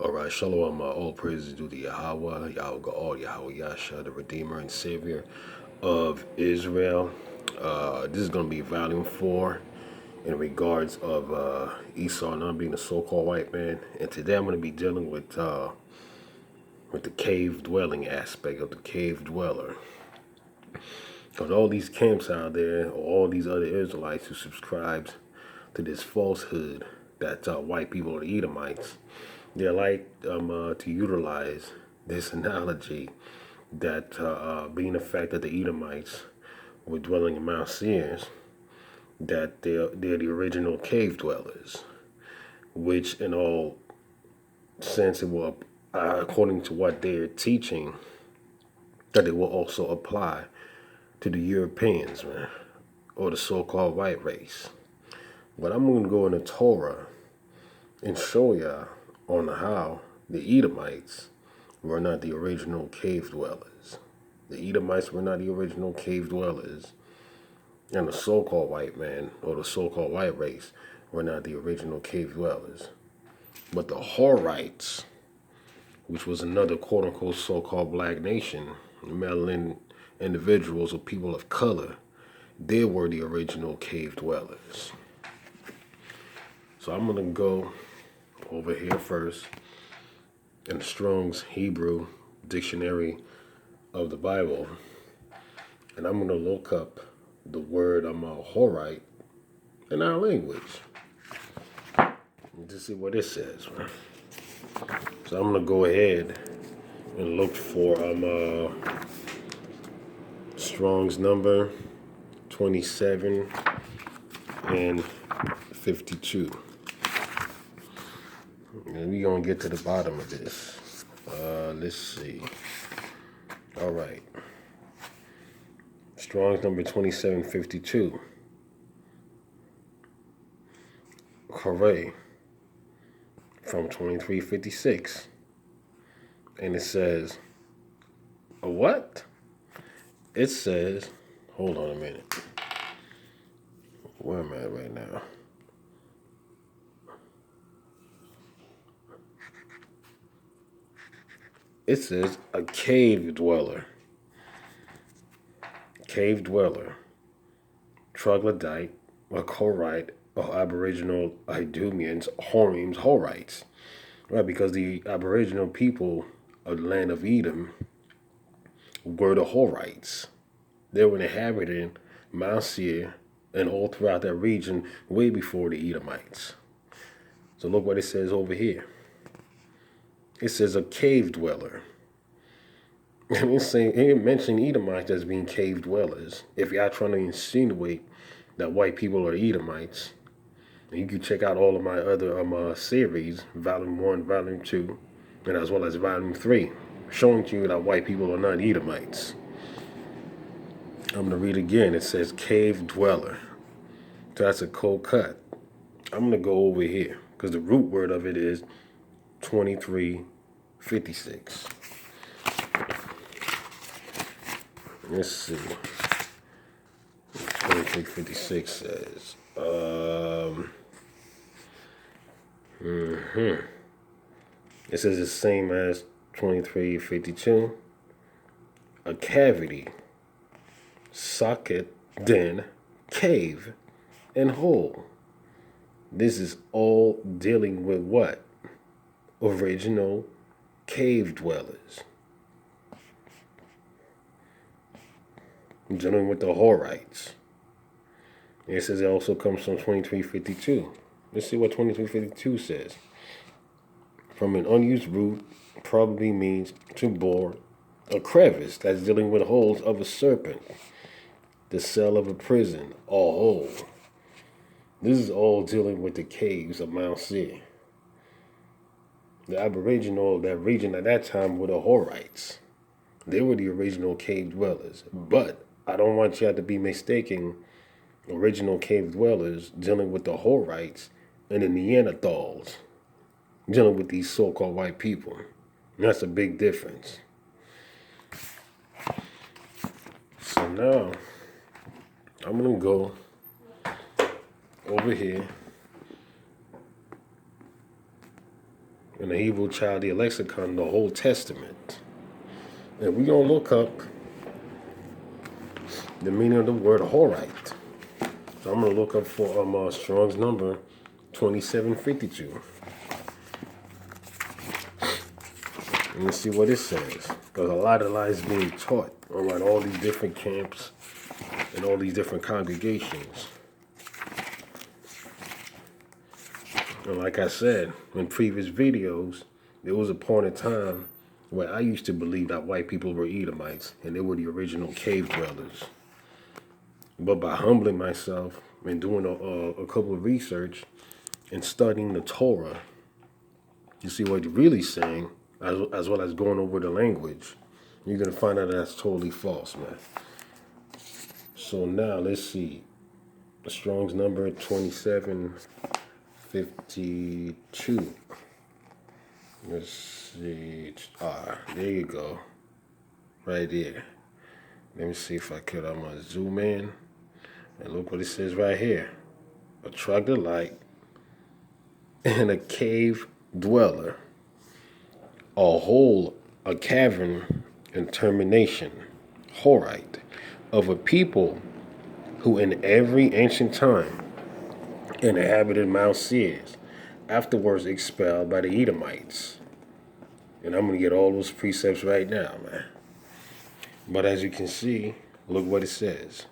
All right, shalom. All praises due to Yahweh, Yahweh, Yahweh Yasha, the Redeemer and Savior of Israel. This is going to be volume 4 in regards of Esau not being a so-called white man. And today I'm going to be dealing with the cave dwelling aspect of the cave dweller. Because all these camps out there, or all these other Israelites who subscribe to this falsehood that white people are the Edomites, they like to utilize this analogy that being the fact that the Edomites were dwelling in Mount Seir, that they're the original cave dwellers, which in all sense it will, according to what they're teaching, that it will also apply to the Europeans, man, or the so-called white race. But I'm going to go in the Torah and show ya on how the Edomites were not the original cave dwellers. The Edomites were not the original cave dwellers. And the so-called white man, or the so-called white race, were not the original cave dwellers. But the Horites, which was another quote-unquote so-called black nation, melanin individuals or people of color, they were the original cave dwellers. So I'm going to go over here first in the Strong's Hebrew Dictionary of the Bible, and I'm going to look up the word Horite in our language to see what it says. So I'm going to go ahead and look for Strong's number 27 and 52. And we're going to get to the bottom of this. Let's see. All right. Strong's number 2752. Hooray. From 2356. And it says, a what? It says, hold on a minute. Where am I right now? It says a cave dweller. Cave dweller. Troglodyte, or Horite, or Aboriginal Idumeans, Horims, Horites. Right, because the Aboriginal people of the land of Edom were the Horites. They were inhabiting Mount Seir and all throughout that region way before the Edomites. So look what it says over here. It says a cave dweller. And it's saying, it ain't mentioning Edomites as being cave dwellers. If y'all trying to insinuate that white people are Edomites, and you can check out all of my other series, Volume 1, Volume 2, and as well as Volume 3, showing to you that white people are not Edomites. I'm going to read again. It says cave dweller. So that's a cold cut. I'm going to go over here because the root word of it is 2356. Let's see. 2356 says, it says the same as 2352. A cavity, socket, den, cave, and hole. This is all dealing with what? Original cave dwellers. Dealing with the Horites. It says it also comes from 2352. Let's see what 2352 says. From an unused root, probably means to bore a crevice that's dealing with holes of a serpent, the cell of a prison, a hole. This is all dealing with the caves of Mount Seir. The Aboriginal of that region at that time were the Horites. They were the original cave dwellers. But I don't want you to be mistaking original cave dwellers dealing with the Horites and the Neanderthals dealing with these so-called white people. And that's a big difference. So now, I'm going to go over here in the Hebrew Chaldee lexicon, the Old Testament. And we're going to look up the meaning of the word Horite. So I'm going to look up for Strong's number 2752. And let's see what it says. Because a lot of lies being taught around all these different camps and all these different congregations. And like I said in previous videos, there was a point in time where I used to believe that white people were Edomites and they were the original cave dwellers. But by humbling myself and doing a couple of research and studying the Torah, you see what you're really saying, as well as going over the language, you're going to find out that's totally false, man. So now let's see. Strong's number 2752. Let's see. There you go. Right there. Let me see if I could. I'm going to zoom in. And look what it says right here. A troglodyte and a cave dweller. A hole, a cavern, and termination. Horite. Of a people who in every ancient time inhabited Mount Seir, afterwards expelled by the Edomites. And I'm going to get all those precepts right now, man. But as you can see, look what it says.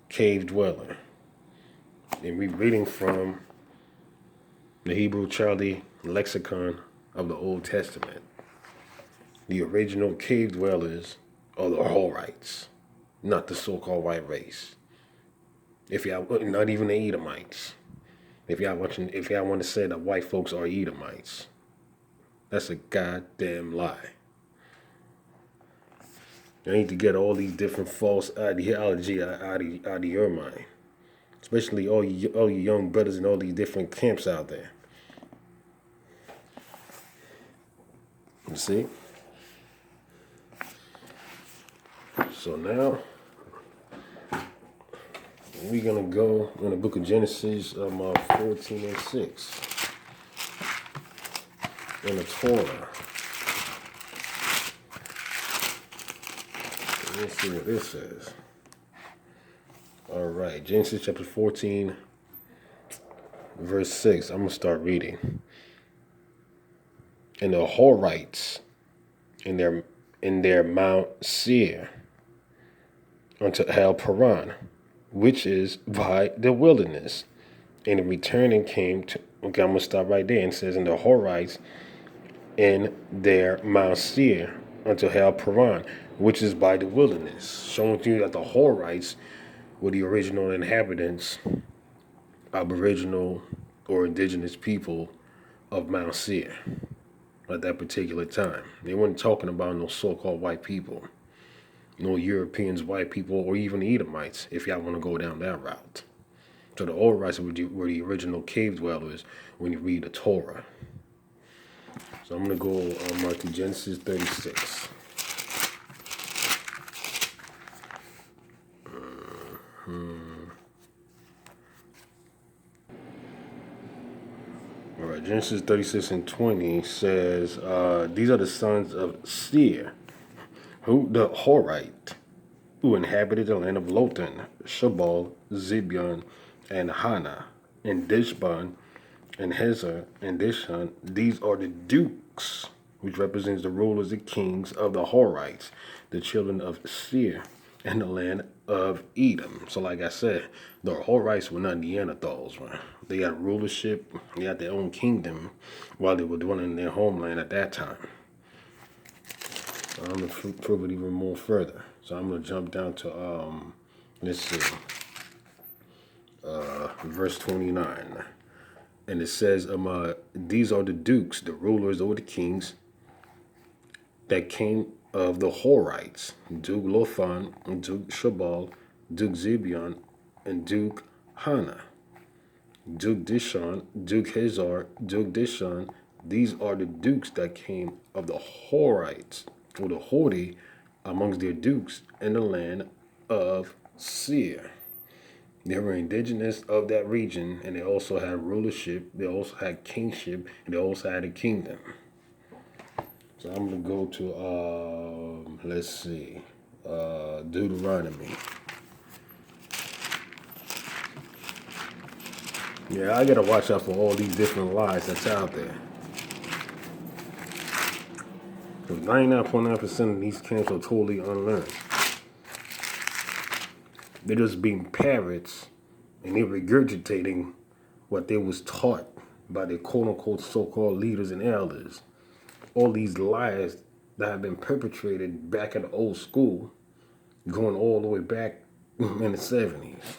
Cave dweller. And we're reading from the Hebrew Chaldee lexicon of the Old Testament. The original cave dwellers are the Horites, not the so-called white race. Not even the Edomites. If y'all want to say that white folks are Edomites, that's a goddamn lie. You need to get all these different false ideology out of your mind, especially all you young brothers in all these different camps out there. You see? So now we're gonna go in the book of Genesis, 14 and 6, in the Torah. Let's see what this says. All right, Genesis chapter 14, verse 6. I'm gonna start reading. And the Horites in their Mount Seir unto El Paran, which is by the wilderness. And it returned and came to, okay, I'm going to stop right there. And it says, and the Horites in their Mount Seir unto El Paran, which is by the wilderness. Showing you that the Horites were the original inhabitants, aboriginal or indigenous people of Mount Seir at that particular time. They weren't talking about no so-called white people. No Europeans, white people, or even Edomites, if y'all want to go down that route. So the Horites were the original cave dwellers when you read the Torah. So I'm going to go to Genesis 36. All right, Genesis 36 and 20 says, these are the sons of Seir, who the Horite, who inhabited the land of Lotan, Shabal, Zibeon, and Hannah, and Dishban, and Hezer, and Dishan. These are the dukes, which represents the rulers, the kings of the Horites, the children of Seir, and the land of Edom. So like I said, the Horites were not Neanderthals, man. They got rulership, they got their own kingdom, while they were dwelling in their homeland at that time. I'm going to prove it even more further. So I'm going to jump down to, let's see, verse 29. And it says, these are the dukes, the rulers or the kings that came of the Horites, Duke Lothan, Duke Shabal, Duke Zibeon, and Duke Hannah, Duke Dishan, Duke Hazar, Duke Dishan. These are the dukes that came of the Horites, or the Hori, amongst their dukes in the land of Seir. They were indigenous of that region, and they also had rulership. They also had kingship, and they also had a kingdom. So I'm gonna go to let's see, Deuteronomy. Yeah, I gotta watch out for all these different lies that's out there. Because 99.9% of these camps are totally unlearned. They're just being parrots, and they're regurgitating what they was taught by their quote-unquote so-called leaders and elders. All these lies that have been perpetrated back in the old school, going all the way back in the 70s.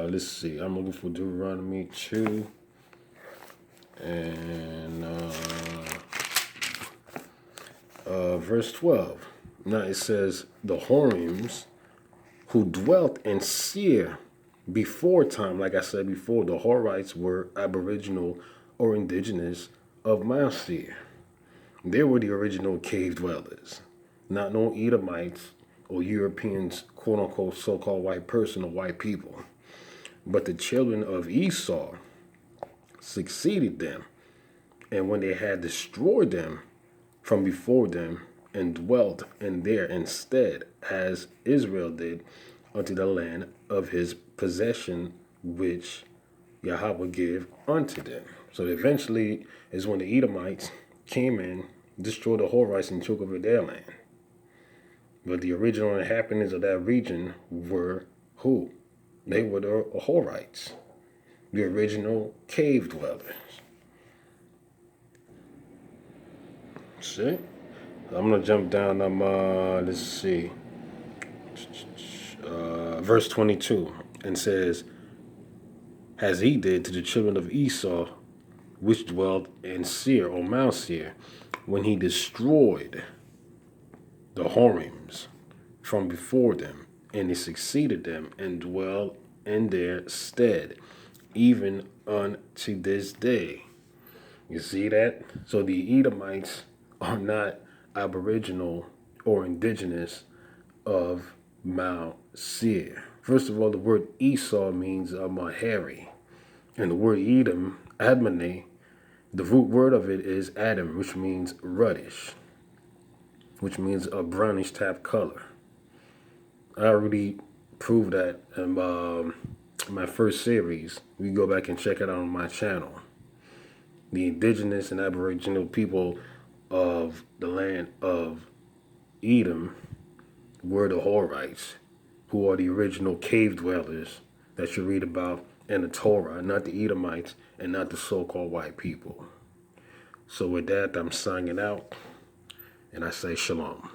Let's see. I'm looking for Deuteronomy 2 and verse 12. Now it says, the Horims who dwelt in Seir before time, like I said before, the Horites were aboriginal or indigenous of Mount Seir. They were the original cave dwellers, not no Edomites or Europeans, quote unquote, so called white person or white people. But the children of Esau succeeded them, and when they had destroyed them from before them, and dwelt in there instead, as Israel did, unto the land of his possession, which Yahweh gave unto them. So eventually is when the Edomites came in, destroyed the Horites, and took over their land. But the original inhabitants of that region were who? They were the Horites, the original cave dwellers. See? I'm going to jump down, let's see, verse 22, and says, as he did to the children of Esau, which dwelt in Seir, or Mount Seir, when he destroyed the Horims from before them, and he succeeded them, and dwelt in their stead, even unto this day. You see that? So the Edomites are not aboriginal or indigenous of Mount Seir. First of all, the word Esau means hairy. And the word Edom, Admane, the root word of it is Adam, which means reddish, which means a brownish type color. I already proved that in my first series. You go back and check it out on my channel. The indigenous and aboriginal people of the land of Edom were the Horites, who are the original cave dwellers that you read about in the Torah, not the Edomites and not the so-called white people. So with that, I'm signing out, and I say shalom.